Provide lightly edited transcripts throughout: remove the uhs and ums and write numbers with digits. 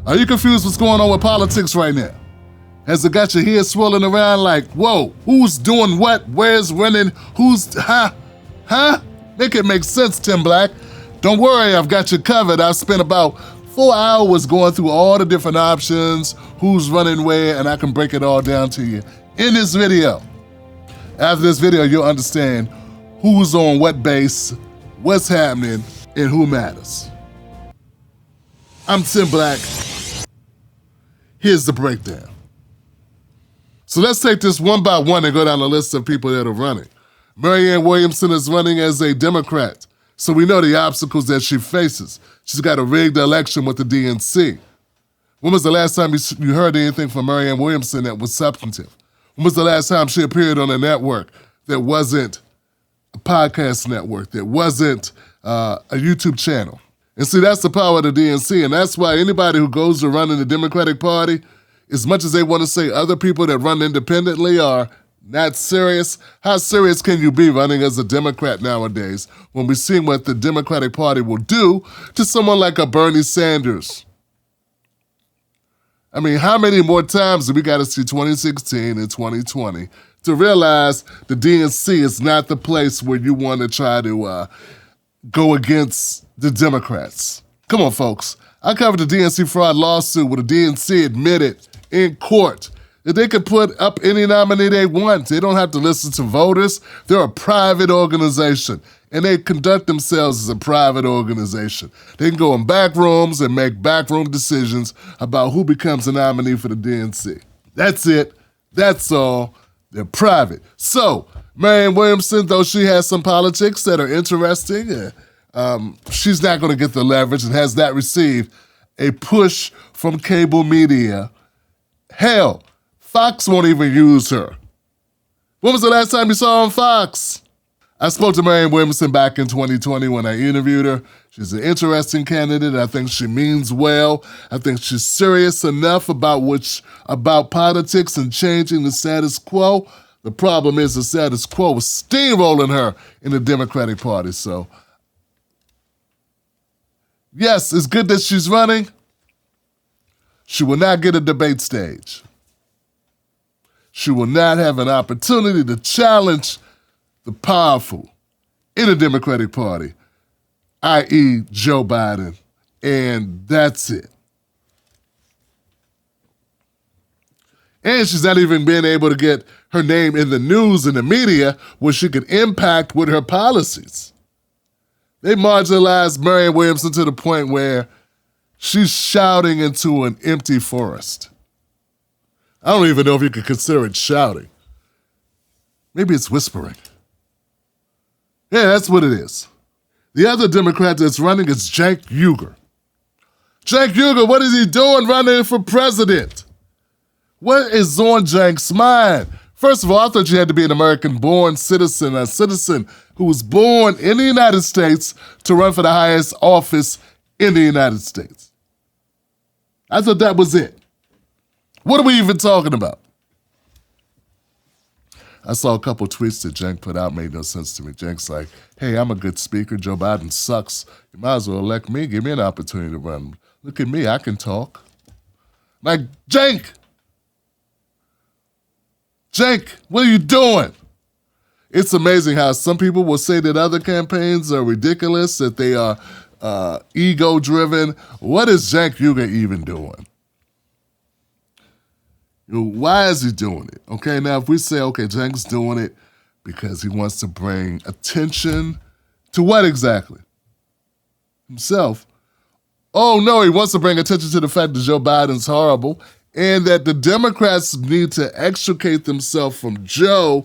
Are you confused what's going on with politics right now? Has it got your head swirling around like, whoa, who's doing what, where's winning, who's, huh? Make it make sense, Tim Black. Don't worry, I've got you covered. I've spent about 4 hours going through all the different options, who's running where, and I can break it all down to you in this video. After this video, you'll understand who's on what base, what's happening, and who matters. I'm Tim Black. Here's the breakdown. So let's take this one by one and go down the list of people that are running. Marianne Williamson is running as a Democrat, so we know the obstacles that she faces. She's got to rig the election with the DNC. When was the last time you heard anything from Marianne Williamson that was substantive? When was the last time she appeared on a network that wasn't a podcast network, that wasn't a YouTube channel? And see, that's the power of the DNC, and that's why anybody who goes to run in the Democratic Party, as much as they want to say other people that run independently are not serious, how serious can you be running as a Democrat nowadays when we're seeing what the Democratic Party will do to someone like a Bernie Sanders? I mean, how many more times do we got to see 2016 and 2020 to realize the DNC is not the place where you want to try to go against the Democrats? Come on, folks. I covered the DNC fraud lawsuit where the DNC admitted in court that they could put up any nominee they want. They don't have to listen to voters. They're a private organization, and they conduct themselves as a private organization. They can go in back rooms and make backroom decisions about who becomes a nominee for the DNC. That's it. That's all. They're private. So, Marianne Williamson, though she has some politics that are interesting, she's not going to get the leverage and has not received a push from cable media. Hell, Fox won't even use her. When was the last time you saw her on Fox? I spoke to Marianne Williamson back in 2020 when I interviewed her. She's an interesting candidate. I think she means well. I think she's serious enough about politics and changing the status quo. The problem is the status quo is steamrolling her in the Democratic Party. So, yes, it's good that she's running. She will not get a debate stage. She will not have an opportunity to challenge the powerful in the Democratic Party, i.e. Joe Biden, and that's it. And she's not even been able to get her name in the news and the media where she could impact with her policies. They marginalized Marianne Williamson to the point where she's shouting into an empty forest. I don't even know if you could consider it shouting. Maybe it's whispering. Yeah, that's what it is. The other Democrat that's running is Cenk Uygur. Cenk Uygur, what is he doing running for president? What is on Cenk's mind? First of all, I thought you had to be an American-born citizen, a citizen who was born in the United States to run for the highest office in the United States. I thought that was it. What are we even talking about? I saw a couple tweets that Cenk put out, made no sense to me. Cenk's like, hey, I'm a good speaker. Joe Biden sucks. You might as well elect me. Give me an opportunity to run. Look at me. I can talk. Like, Cenk, what are you doing? It's amazing how some people will say that other campaigns are ridiculous, that they are ego-driven. What is Cenk Uygur even doing? Why is he doing it? Okay, now if we say, okay, Cenk's doing it because he wants to bring attention to what exactly? Himself. Oh no, he wants to bring attention to the fact that Joe Biden's horrible and that the Democrats need to extricate themselves from Joe,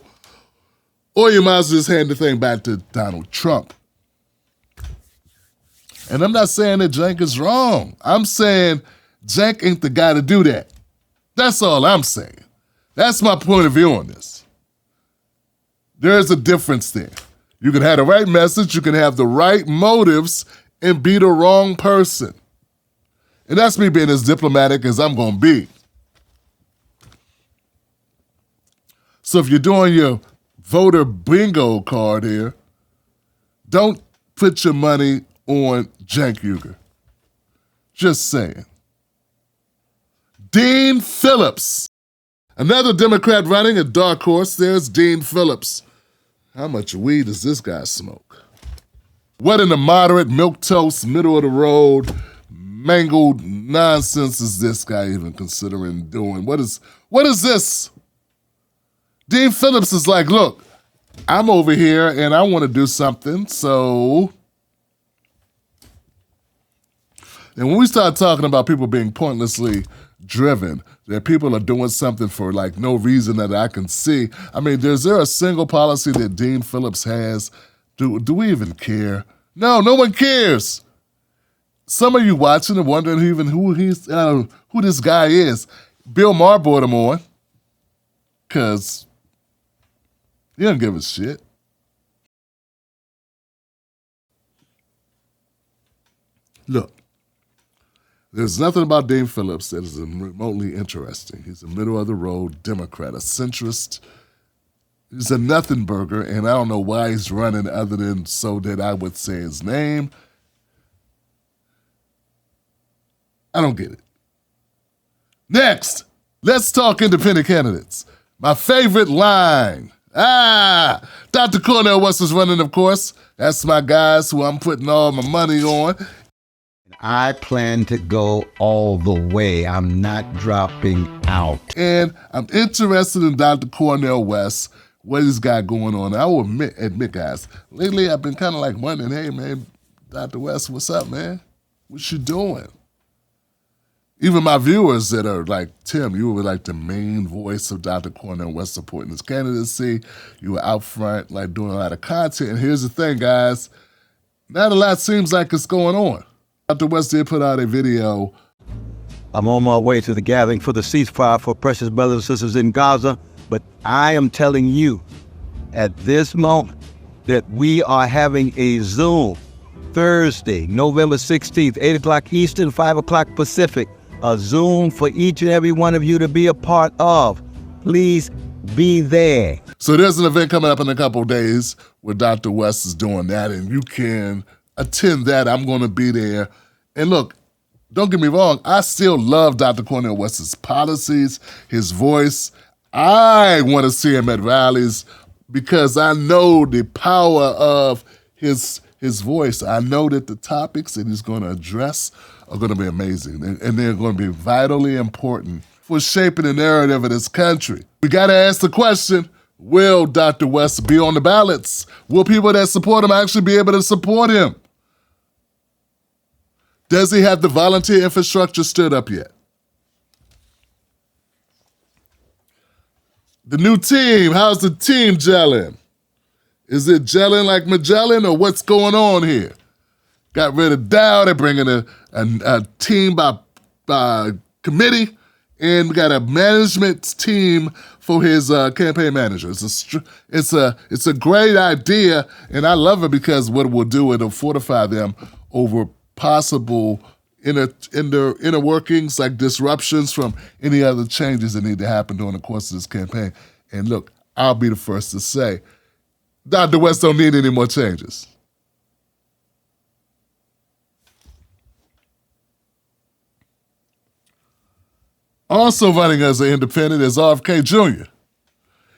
or you might as well just hand the thing back to Donald Trump. And I'm not saying that Cenk is wrong. I'm saying Cenk ain't the guy to do that. That's all I'm saying. That's my point of view on this. There's a difference there. You can have the right message, you can have the right motives, and be the wrong person. And that's me being as diplomatic as I'm going to be. So if you're doing your voter bingo card here, don't put your money on Cenk Uygur. Just saying. Dean Phillips. Another Democrat running, a dark horse. There's Dean Phillips. How much weed does this guy smoke? What in the moderate, milquetoast, middle of the road, mangled nonsense is this guy even considering doing? What is this? Dean Phillips is like, look, I'm over here and I want to do something, so... And when we start talking about people being pointlessly driven, that people are doing something for like no reason that I can see. I mean, is there a single policy that Dean Phillips has? Do we even care? No one cares. Some of you watching and wondering who this guy is. Bill Maher brought him on because he don't give a shit. Look. There's nothing about Dean Phillips that is remotely interesting. He's a middle-of-the-road Democrat, a centrist. He's a nothing burger, and I don't know why he's running other than so that I would say his name. I don't get it. Next, let's talk independent candidates. My favorite line. Dr. Cornel West is running, of course. That's my guys who I'm putting all my money on. I plan to go all the way. I'm not dropping out. And I'm interested in Dr. Cornel West, what he's got going on. I will admit, guys, lately I've been kind of like wondering, hey, man, Dr. West, what's up, man? What you doing? Even my viewers that are like, Tim, you were like the main voice of Dr. Cornel West supporting his candidacy. You were out front, like doing a lot of content. And here's the thing, guys, not a lot seems like it's going on. Dr. West did put out a video. I'm on my way to the gathering for the ceasefire for precious brothers and sisters in Gaza, but I am telling you at this moment that we are having a Zoom Thursday, November 16th, 8 o'clock Eastern, 5 o'clock Pacific, a Zoom for each and every one of you to be a part of. Please be there. So there's an event coming up in a couple of days where Dr. West is doing that, and you can attend that. I'm going to be there. And look, don't get me wrong, I still love Dr. Cornel West's policies, his voice. I want to see him at rallies because I know the power of his voice. I know that the topics that he's going to address are going to be amazing, and they're going to be vitally important for shaping the narrative of this country. We got to ask the question, will Dr. West be on the ballots? Will people that support him actually be able to support him? Does he have the volunteer infrastructure stood up yet? The new team, how's the team gelling? Is it gelling like Magellan, or what's going on here? Got rid of Dow, they're bringing a team by committee, and we got a management team for his campaign manager. It's a great idea, and I love it because what it will do, it'll fortify them over possible inner workings, like disruptions from any other changes that need to happen during the course of this campaign. And look, I'll be the first to say, Dr. West don't need any more changes. Also running as an independent is RFK Jr.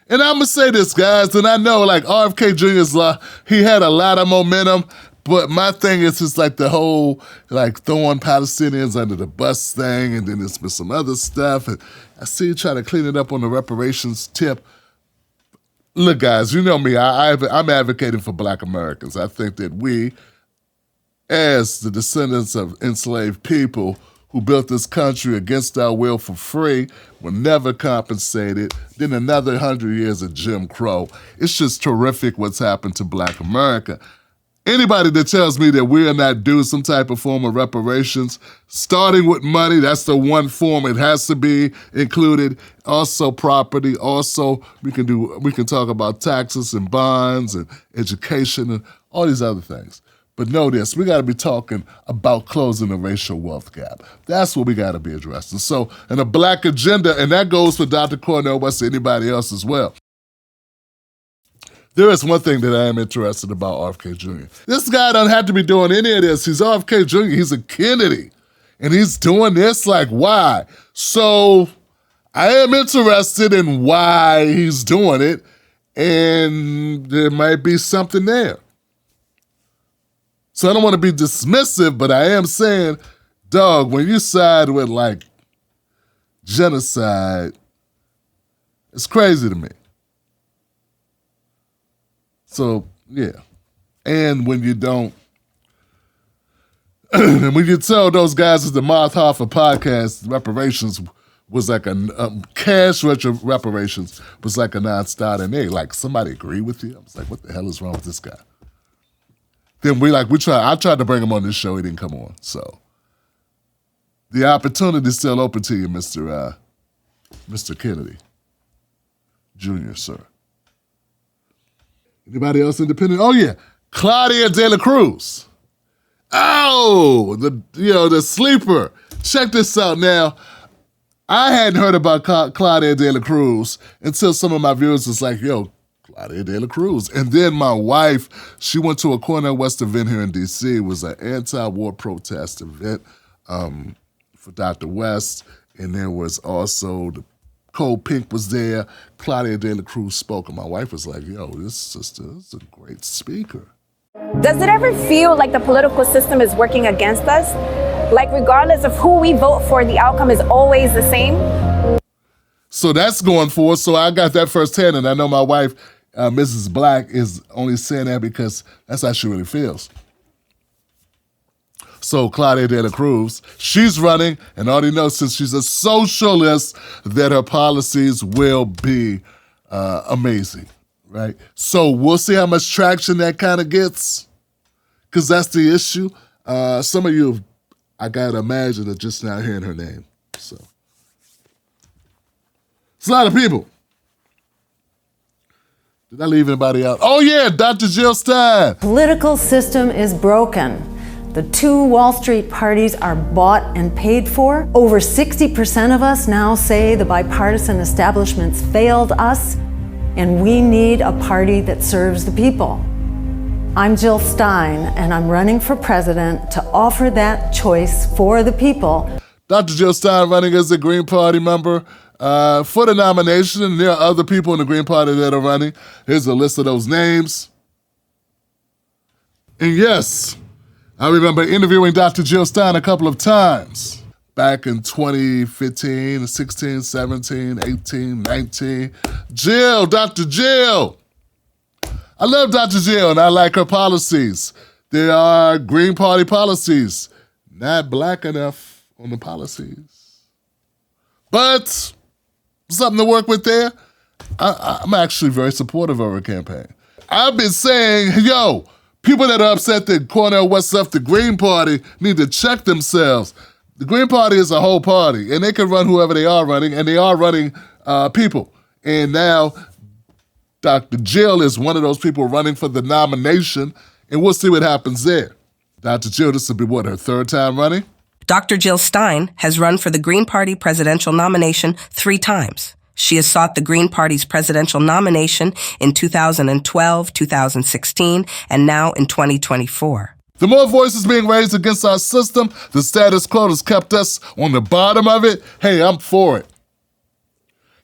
And I'm going to say this, guys, and I know, like, RFK Jr. He had a lot of momentum, but my thing is just like the whole, like, throwing Palestinians under the bus thing, and then there's been some other stuff, and I see you trying to clean it up on the reparations tip. Look, guys, you know me, I'm advocating for Black Americans. I think that we, as the descendants of enslaved people who built this country against our will for free, were never compensated. Then another 100 years of Jim Crow. It's just terrific what's happened to Black America. Anybody that tells me that we are not due some type of form of reparations, starting with money, that's the one form it has to be included. Also property, also we can talk about taxes and bonds and education and all these other things. But know this, we gotta be talking about closing the racial wealth gap. That's what we gotta be addressing. So, and a Black agenda, and that goes for Dr. Cornel West and anybody else as well. There is one thing that I am interested about RFK Jr. This guy don't have to be doing any of this. He's RFK Jr., he's a Kennedy. And he's doing this, like, why? So I am interested in why he's doing it, and there might be something there. So I don't want to be dismissive, but I am saying, dog, when you side with like genocide, it's crazy to me. So, yeah. And when you don't, and when you tell those guys at the Moth Hoffa podcast, reparations was like a cash reparations was like a non-starter, and they like, somebody agree with you? I was like, what the hell is wrong with this guy? Then I tried to bring him on this show, he didn't come on. So the opportunity's still open to you, Mr. Kennedy Jr., sir. Anybody else independent? Oh yeah, Claudia De La Cruz. Oh, the sleeper. Check this out now. I hadn't heard about Claudia De La Cruz until some of my viewers was like, yo, Claudia De La Cruz. And then my wife, she went to a Cornell West event here in D.C. It was an anti-war protest event for Dr. West. And there was also Cole Pink was there. Claudia De La Cruz spoke. And my wife was like, yo, this sister is a great speaker. Does it ever feel like the political system is working against us? Like regardless of who we vote for, the outcome is always the same? So that's going forward. So I got that firsthand, and I know my wife, Mrs. Black, is only saying that because that's how she really feels. So Claudia De La Cruz, she's running, and already knows since she's a socialist that her policies will be amazing, right? So we'll see how much traction that kind of gets, because that's the issue. Some of you, I gotta imagine, are just now hearing her name. So it's a lot of people. Did I leave anybody out? Oh yeah, Dr. Jill Stein. Political system is broken. The two Wall Street parties are bought and paid for. Over 60% of us now say the bipartisan establishments failed us, and we need a party that serves the people. I'm Jill Stein, and I'm running for president to offer that choice for the people. Dr. Jill Stein running as a Green Party member for the nomination, and there are other people in the Green Party that are running. Here's a list of those names. And yes, I remember interviewing Dr. Jill Stein a couple of times back in 2015, 16, 17, 18, 19. Jill, Dr. Jill. I love Dr. Jill, and I like her policies. There are Green Party policies, not black enough on the policies. But something to work with there. I'm actually very supportive of her campaign. I've been saying, yo, people that are upset that Cornell West left the Green Party need to check themselves. The Green Party is a whole party, and they can run whoever they are running, and they are running people. And now Dr. Jill is one of those people running for the nomination, and we'll see what happens there. Dr. Jill, this will be what, her third time running? Dr. Jill Stein has run for the Green Party presidential nomination 3 times. She has sought the Green Party's presidential nomination in 2012, 2016, and now in 2024. The more voices being raised against our system, the status quo has kept us on the bottom of it. Hey, I'm for it.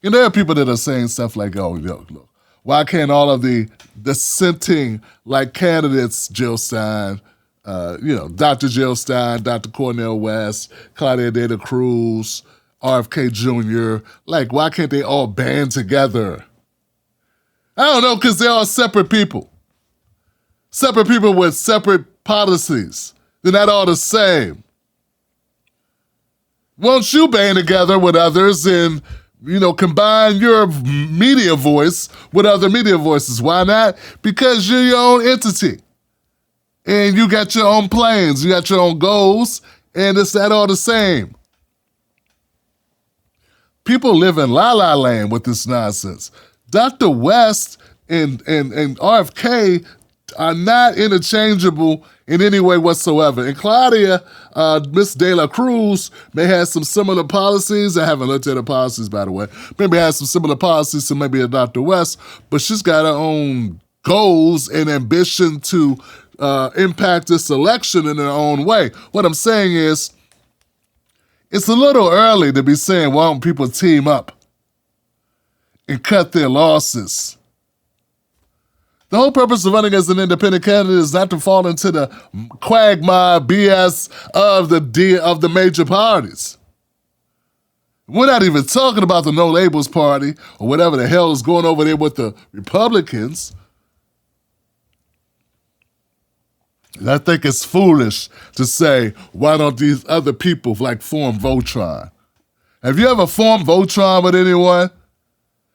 And there are people that are saying stuff like, oh, look, why can't all of the dissenting like candidates, Jill Stein, Dr. Jill Stein, Dr. Cornell West, Claudia De La Cruz, RFK Jr., like, why can't they all band together? I don't know, because they're all separate people. Separate people with separate policies. They're not all the same. Won't you band together with others and, combine your media voice with other media voices? Why not? Because you're your own entity. And you got your own plans, you got your own goals, and it's not all the same. People live in la-la land with this nonsense. Dr. West and RFK are not interchangeable in any way whatsoever. And Claudia, Miss De La Cruz, may have some similar policies. I haven't looked at her policies, by the way. Maybe has some similar policies to maybe a Dr. West, but she's got her own goals and ambition to impact this election in her own way. What I'm saying is, It's a little early to be saying, why don't people team up and cut their losses? The whole purpose of running as an independent candidate is not to fall into the quagmire BS of the major parties. We're not even talking about the No Labels Party or whatever the hell is going over there with the Republicans. And I think it's foolish to say, why don't these other people like form Voltron? Have you ever formed Voltron with anyone?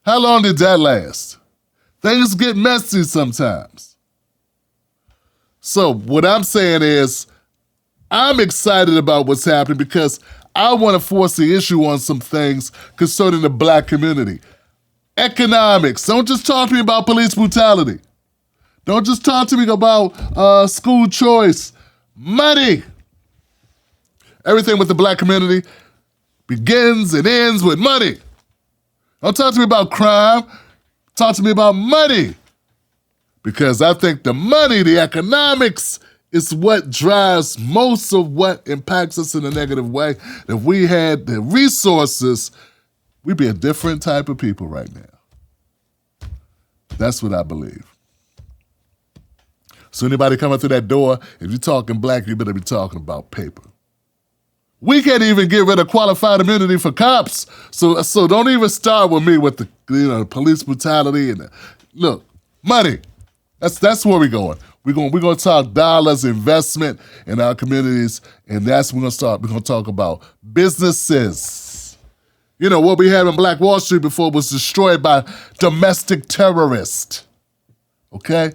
How long did that last? Things get messy sometimes. So what I'm saying is, I'm excited about what's happening because I want to force the issue on some things concerning the black community. Economics. Don't just talk to me about police brutality. Don't just talk to me about school choice. Money. Everything with the black community begins and ends with money. Don't talk to me about crime. Talk to me about money. Because I think the money, the economics, is what drives most of what impacts us in a negative way. If we had the resources, we'd be a different type of people right now. That's what I believe. So anybody coming through that door, if you're talking black, you better be talking about paper. We can't even get rid of qualified immunity for cops. So don't even start with me with the police brutality and look, money. That's where we're going. We're gonna talk dollars, investment in our communities, and that's when we're gonna talk about businesses. You know, what we had in Black Wall Street before was destroyed by domestic terrorists. Okay?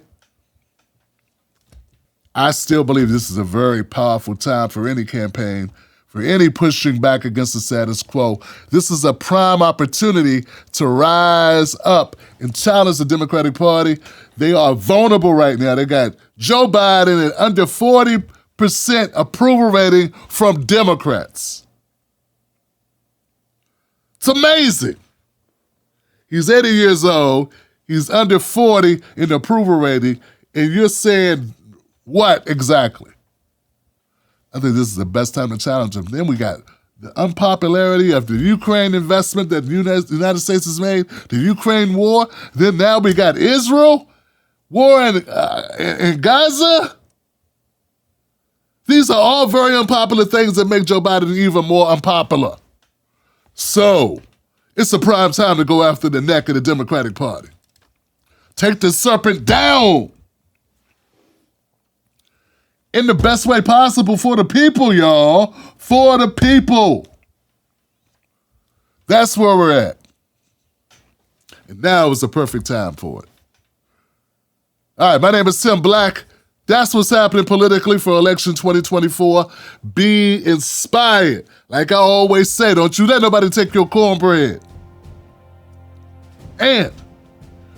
I still believe this is a very powerful time for any campaign, for any pushing back against the status quo. This is a prime opportunity to rise up and challenge the Democratic Party. They are vulnerable right now. They got Joe Biden at under 40% approval rating from Democrats. It's amazing. He's 80 years old. He's under 40 in the approval rating, and you're saying what exactly? I think this is the best time to challenge him. Then we got the unpopularity of the Ukraine investment that the United States has made, the Ukraine war. Then now we got Israel, war in Gaza. These are all very unpopular things that make Joe Biden even more unpopular. So it's a prime time to go after the neck of the Democratic Party. Take the serpent down in the best way possible for the people, y'all. For the people. That's where we're at. And now is the perfect time for it. All right, my name is Tim Black. That's what's happening politically for election 2024. Be inspired. Like I always say, don't you let nobody take your cornbread. And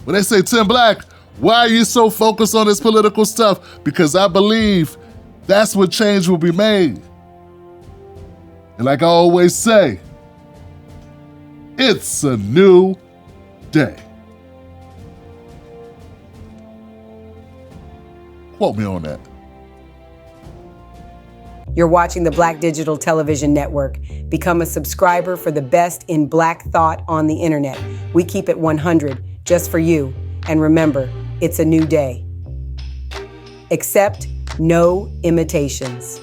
when they say Tim Black, why are you so focused on this political stuff? Because I believe that's what change will be made. And like I always say, it's a new day. Quote me on that. You're watching the Black Digital Television Network. Become a subscriber for the best in Black thought on the internet. We keep it 100 just for you. And remember, it's a new day. Accept no imitations.